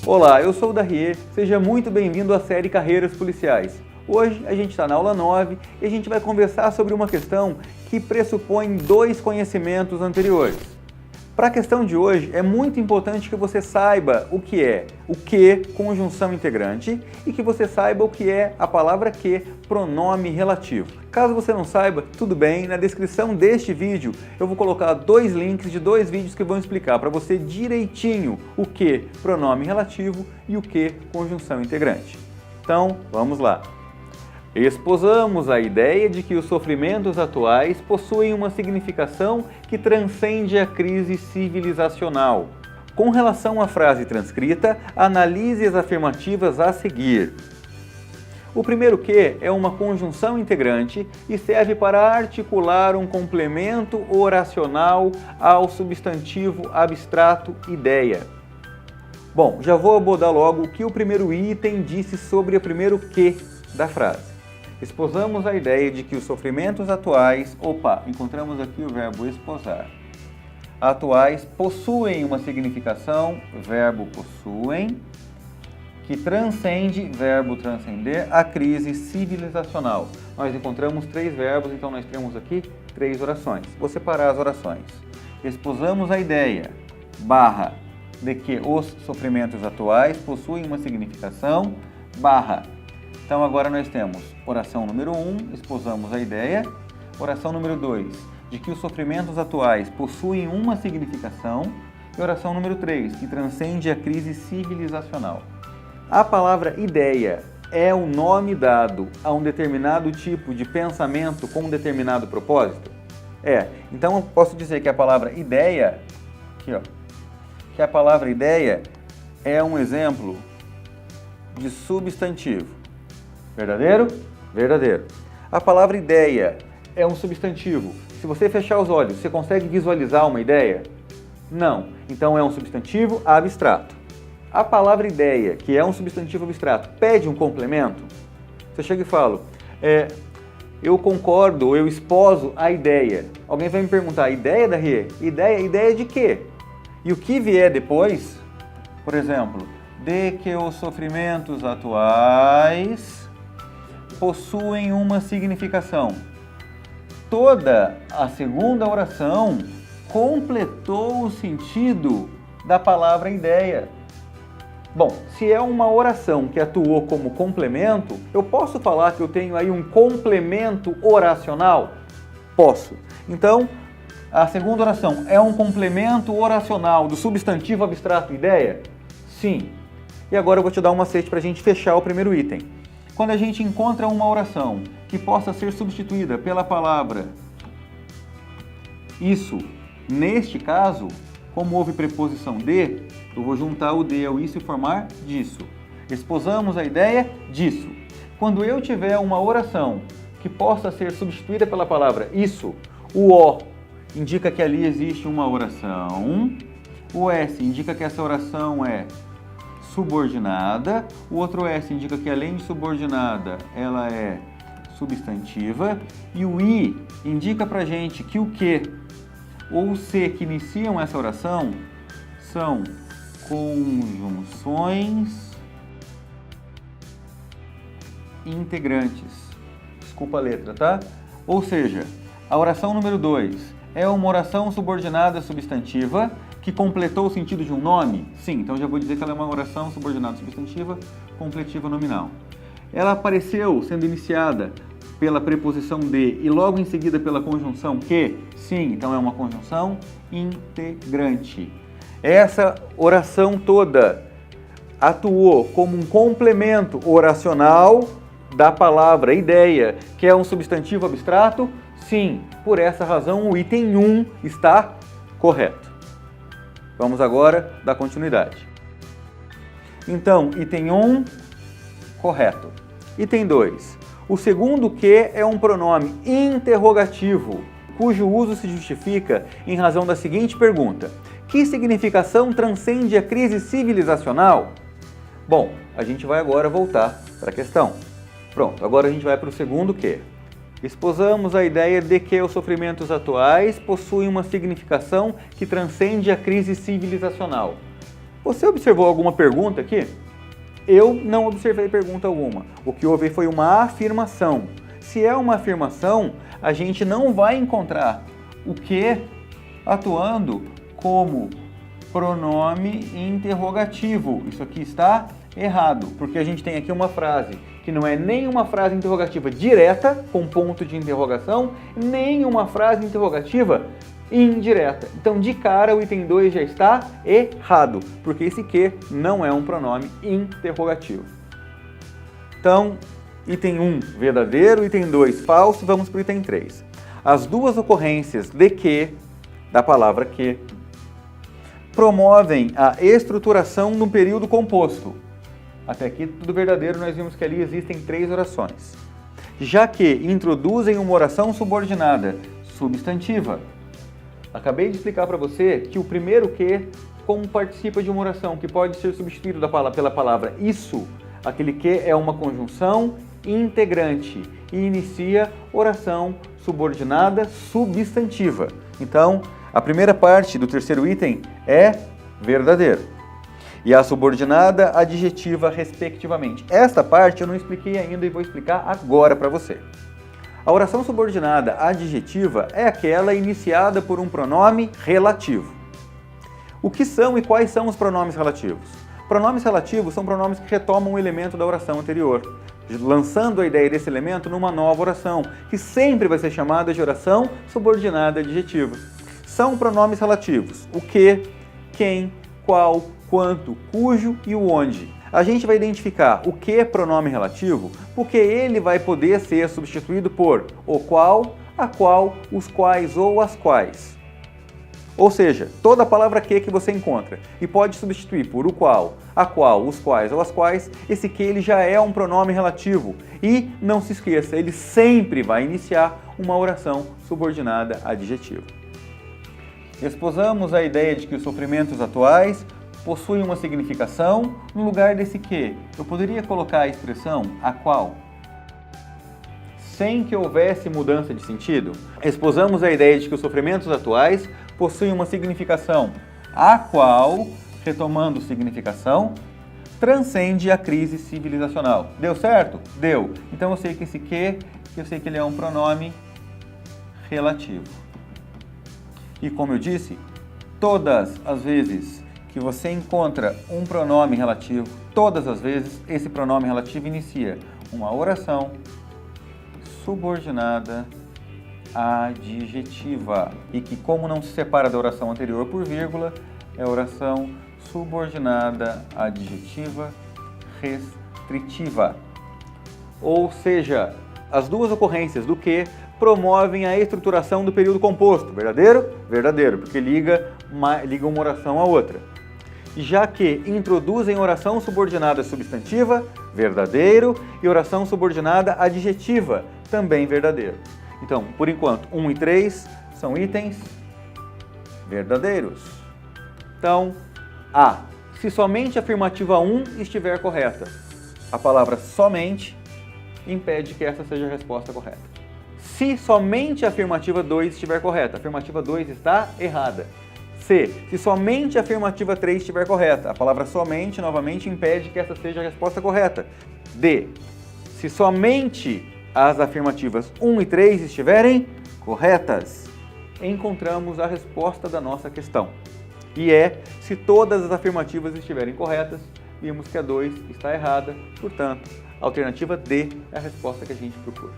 Olá, eu sou o Darrier, seja muito bem-vindo à série Carreiras Policiais. Hoje a gente está na aula 9 e a gente vai conversar sobre uma questão que pressupõe dois conhecimentos anteriores. Para a questão de hoje, é muito importante que você saiba o que, conjunção integrante, e que você saiba o que é a palavra que, pronome relativo. Caso você não saiba, tudo bem, na descrição deste vídeo eu vou colocar dois links de dois vídeos que vão explicar para você direitinho o que, pronome relativo, e o que, conjunção integrante. Então, vamos lá. Esposamos a ideia de que os sofrimentos atuais possuem uma significação que transcende a crise civilizacional. Com relação à frase transcrita, analise as afirmativas a seguir. O primeiro que é uma conjunção integrante e serve para articular um complemento oracional ao substantivo abstrato ideia. Bom, já vou abordar logo o que o primeiro item disse sobre o primeiro que da frase. Esposamos a ideia de que os sofrimentos atuais, encontramos aqui o verbo esposar, atuais possuem uma significação, verbo possuem, que transcende, verbo transcender, a crise civilizacional. Nós encontramos três verbos, então nós temos aqui três orações. Vou separar as orações. Esposamos a ideia, de que os sofrimentos atuais possuem uma significação, Então agora nós temos oração número 1, esposamos a ideia. Oração número 2, de que os sofrimentos atuais possuem uma significação. E oração número 3, que transcende a crise civilizacional. A palavra ideia é o nome dado a um determinado tipo de pensamento com um determinado propósito? Então eu posso dizer que a palavra ideia, que a palavra ideia é um exemplo de substantivo. Verdadeiro? Verdadeiro. A palavra ideia é um substantivo. Se você fechar os olhos, você consegue visualizar uma ideia? Não. Então é um substantivo abstrato. A palavra ideia, que é um substantivo abstrato, pede um complemento? Você chega e fala, eu concordo, eu esposo a ideia. Alguém vai me perguntar, ideia, Darrier? Ideia de quê? E o que vier depois, por exemplo, de que os sofrimentos atuais possuem uma significação. Toda a segunda oração completou o sentido da palavra ideia. Bom, se é uma oração que atuou como complemento, eu posso falar que eu tenho aí um complemento oracional? Posso. Então, a segunda oração é um complemento oracional do substantivo abstrato ideia? Sim. E agora eu vou te dar um macete para a gente fechar o primeiro item. Quando a gente encontra uma oração que possa ser substituída pela palavra isso, neste caso, como houve preposição de, eu vou juntar o de ao isso e formar disso. Esposamos a ideia disso. Quando eu tiver uma oração que possa ser substituída pela palavra isso, o O indica que ali existe uma oração, o S indica que essa oração é subordinada, o outro S indica que além de subordinada, ela é substantiva, e o I indica pra gente que o que ou o se que iniciam essa oração são conjunções integrantes. Desculpa a letra, tá? Ou seja, a oração número 2 é uma oração subordinada substantiva que completou o sentido de um nome? Sim, então já vou dizer que ela é uma oração subordinada substantiva completiva nominal. Ela apareceu sendo iniciada pela preposição de e logo em seguida pela conjunção que? Sim, então é uma conjunção integrante. Essa oração toda atuou como um complemento oracional da palavra ideia, que é um substantivo abstrato? Sim, por essa razão o item 1 está correto. Vamos agora dar continuidade. Então, item 1, correto. Item 2. O segundo que é um pronome interrogativo, cujo uso se justifica em razão da seguinte pergunta. Que significação transcende a crise civilizacional? Bom, a gente vai agora voltar para a questão. Pronto, agora a gente vai para o segundo que. Esposamos a ideia de que os sofrimentos atuais possuem uma significação que transcende a crise civilizacional. Você observou alguma pergunta aqui? Eu não observei pergunta alguma. O que houve foi uma afirmação. Se é uma afirmação, a gente não vai encontrar o que atuando como pronome interrogativo. Isso aqui está errado, porque a gente tem aqui uma frase que não é nem uma frase interrogativa direta, com ponto de interrogação, nem uma frase interrogativa indireta. Então, de cara, o item 2 já está errado, porque esse que não é um pronome interrogativo. Então, item 1, verdadeiro, item 2, falso, vamos para o item 3. As duas ocorrências de que, da palavra que, promovem a estruturação no período composto. Até aqui, tudo verdadeiro, nós vimos que ali existem 3 orações. Já que introduzem uma oração subordinada substantiva. Acabei de explicar para você que o primeiro que, como participa de uma oração que pode ser substituído pela palavra isso, aquele que é uma conjunção integrante e inicia oração subordinada substantiva. Então, a primeira parte do terceiro item é verdadeiro. E a subordinada adjetiva, respectivamente. Esta parte eu não expliquei ainda e vou explicar agora para você. A oração subordinada adjetiva é aquela iniciada por um pronome relativo. O que são e quais são os pronomes relativos? Pronomes relativos são pronomes que retomam um elemento da oração anterior, lançando a ideia desse elemento numa nova oração, que sempre vai ser chamada de oração subordinada adjetiva. São pronomes relativos: o que, quem, qual, quanto, cujo e o onde. A gente vai identificar o que é pronome relativo porque ele vai poder ser substituído por o qual, a qual, os quais ou as quais. Ou seja, toda a palavra que você encontra e pode substituir por o qual, a qual, os quais ou as quais, esse que ele já é um pronome relativo. E não se esqueça, ele sempre vai iniciar uma oração subordinada adjetiva. Esposamos a ideia de que os sofrimentos atuais possuem uma significação. No lugar desse que, eu poderia colocar a expressão a qual, sem que houvesse mudança de sentido. Esposamos a ideia de que os sofrimentos atuais possuem uma significação a qual, retomando significação, transcende a crise civilizacional. Deu certo? Deu. Então eu sei que esse que, eu sei que ele é um pronome relativo. E como eu disse, todas as vezes que você encontra um pronome relativo, todas as vezes esse pronome relativo inicia uma oração subordinada adjetiva. E que, como não se separa da oração anterior por vírgula, é oração subordinada adjetiva restritiva. Ou seja, as duas ocorrências do que promovem a estruturação do período composto. Verdadeiro? Verdadeiro, porque liga uma oração à outra. Já que introduzem oração subordinada substantiva, verdadeiro, e oração subordinada adjetiva, também verdadeiro. Então, por enquanto, 1 e 3 são itens verdadeiros. Então, A. Se somente a afirmativa 1 estiver correta, a palavra somente impede que essa seja a resposta correta. Se somente a afirmativa 2 estiver correta, a afirmativa 2 está errada. C. Se somente a afirmativa 3 estiver correta, a palavra somente, novamente, impede que essa seja a resposta correta. D. Se somente as afirmativas 1 e 3 estiverem corretas, encontramos a resposta da nossa questão. E é, se todas as afirmativas estiverem corretas, vimos que a 2 está errada, portanto, a alternativa D é a resposta que a gente procura.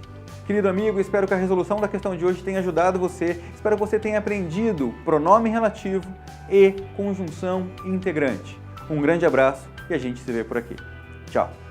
Querido amigo, espero que a resolução da questão de hoje tenha ajudado você. Espero que você tenha aprendido pronome relativo e conjunção integrante. Um grande abraço e a gente se vê por aqui. Tchau!